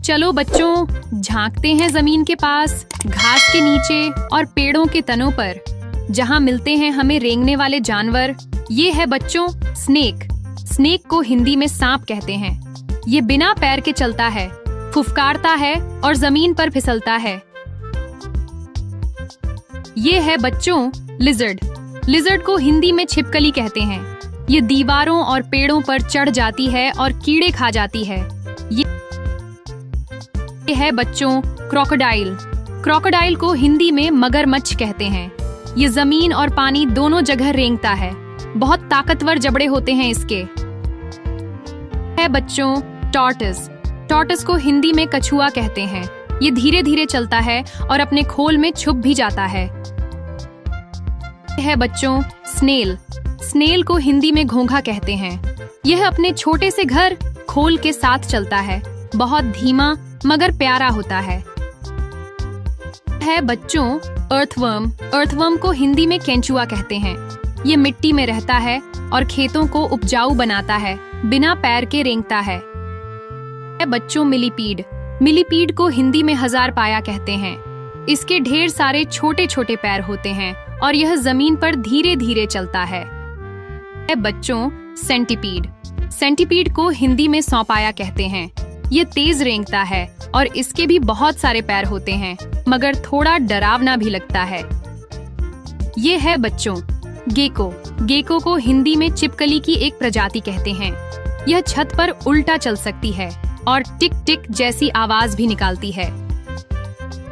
चलो बच्चों, झांकते हैं जमीन के पास, घास के नीचे और पेड़ों के तनों पर, जहां मिलते हैं हमें रेंगने वाले जानवर। ये है बच्चों स्नेक। स्नेक को हिंदी में सांप कहते हैं। ये बिना पैर के चलता है, फुफकारता है और जमीन पर फिसलता है। ये है बच्चों लिजर्ड। लिजर्ड को हिंदी में छिपकली कहते हैं। ये दीवारों और पेड़ों पर चढ़ जाती है और कीड़े खा जाती है। ये है बच्चों क्रोकोडाइल। क्रोकोडाइल को हिंदी में मगरमच्छ कहते हैं। ये जमीन और पानी दोनों जगह रेंगता है। बहुत ताकतवर जबड़े होते हैं इसके। है बच्चों टॉर्टोइस। टॉर्टोइस को हिंदी में कछुआ कहते हैं। ये धीरे धीरे चलता है और अपने खोल में छुप भी जाता है। है बच्चों स्नेल। स्नेल को हिंदी में घोंघा कहते हैं। यह अपने छोटे से घर खोल के साथ चलता है। बहुत धीमा मगर प्यारा होता है बच्चों अर्थवर्म। अर्थवर्म को हिंदी में केंचुआ कहते हैं। ये मिट्टी में रहता है और खेतों को उपजाऊ बनाता है। बिना पैर के रेंगता है बच्चों मिलीपीड। मिलीपीड को हिंदी में हजार पाया कहते हैं। इसके ढेर सारे छोटे छोटे पैर होते हैं और यह जमीन पर धीरे धीरे चलता है बच्चों सेंटीपीड। सेंटीपीड को हिंदी में सौंपाया कहते हैं। ये तेज रेंगता है और इसके भी बहुत सारे पैर होते हैं, मगर थोड़ा डरावना भी लगता है। ये है बच्चों गेको। गेको को हिंदी में चिपकली की एक प्रजाति कहते हैं। यह छत पर उल्टा चल सकती है और टिक टिक जैसी आवाज भी निकालती है।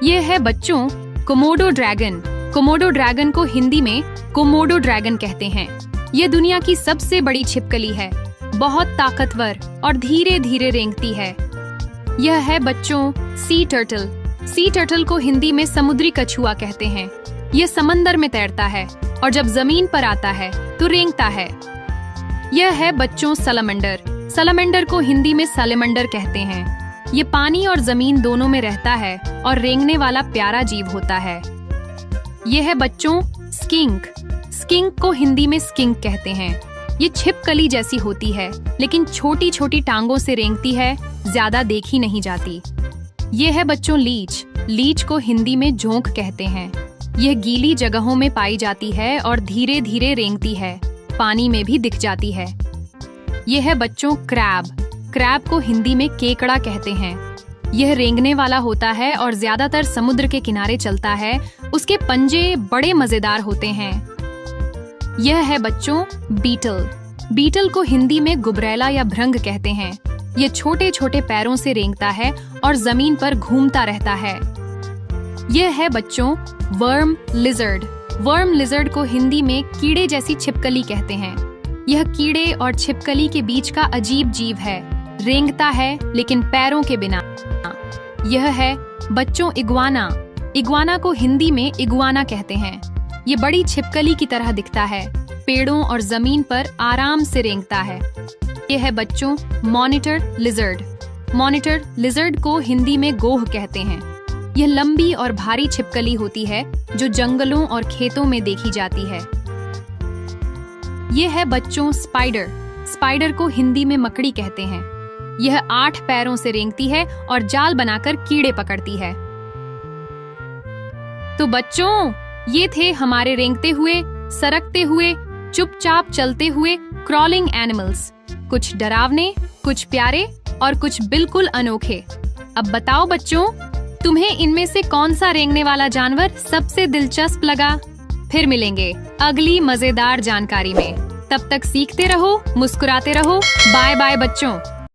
ये है बच्चों कोमोडो ड्रैगन। कोमोडो ड्रैगन को हिंदी में कोमोडो ड्रैगन कहते हैं। यह दुनिया की सबसे बड़ी छिपकली है। बहुत ताकतवर और धीरे धीरे रेंगती है। यह है बच्चों सी टर्टल। सी टर्टल को हिंदी में समुद्री कछुआ कहते हैं। यह समंदर में तैरता है और जब जमीन पर आता है तो रेंगता है। यह है बच्चों सलामंडर। सलामंडर को हिंदी में सालेमंडर कहते हैं। ये पानी और जमीन दोनों में रहता है और रेंगने वाला प्यारा जीव होता है। यह है बच्चों स्किंक। स्किंक को हिंदी में स्किंक कहते हैं। ये छिपकली जैसी होती है, लेकिन छोटी छोटी टांगों से रेंगती है, ज्यादा देखी नहीं जाती। ये है बच्चों लीच। लीच को हिंदी में जोंक कहते हैं। यह गीली जगहों में पाई जाती है और धीरे धीरे रेंगती है, पानी में भी दिख जाती है। यह है बच्चों क्रैब। क्रैब को हिंदी में केकड़ा कहते हैं। यह रेंगने वाला होता है और ज्यादातर समुद्र के किनारे चलता है। उसके पंजे बड़े मजेदार होते हैं। यह है बच्चों बीटल। बीटल को हिंदी में गुबरैला या भृंग कहते हैं। यह छोटे छोटे पैरों से रेंगता है और जमीन पर घूमता रहता है। यह है बच्चों वर्म लिजर्ड। वर्म लिजर्ड को हिंदी में कीड़े जैसी छिपकली कहते हैं। यह कीड़े और छिपकली के बीच का अजीब जीव है। रेंगता है लेकिन पैरों के बिना। यह है बच्चों इग्वाना। इग्वाना को हिंदी में इग्वाना कहते हैं। ये बड़ी छिपकली की तरह दिखता है। पेड़ों और जमीन पर आराम से रेंगता है। यह है बच्चों मॉनिटर लिजर्ड। मॉनिटर लिजर्ड को हिंदी में गोह कहते हैं। यह लंबी और भारी छिपकली होती है जो जंगलों और खेतों में देखी जाती है। यह है बच्चों स्पाइडर। स्पाइडर को हिंदी में मकड़ी कहते हैं। यह 8 पैरों से रेंगती है और जाल बनाकर कीड़े पकड़ती है। तो बच्चों ये थे हमारे रेंगते हुए, सरकते हुए, चुपचाप चलते हुए क्रॉलिंग एनिमल्स। कुछ डरावने, कुछ प्यारे और कुछ बिल्कुल अनोखे। अब बताओ बच्चों, तुम्हें इनमें से कौन सा रेंगने वाला जानवर सबसे दिलचस्प लगा? फिर मिलेंगे अगली मजेदार जानकारी में। तब तक सीखते रहो, मुस्कुराते रहो। बाय बाय बच्चों।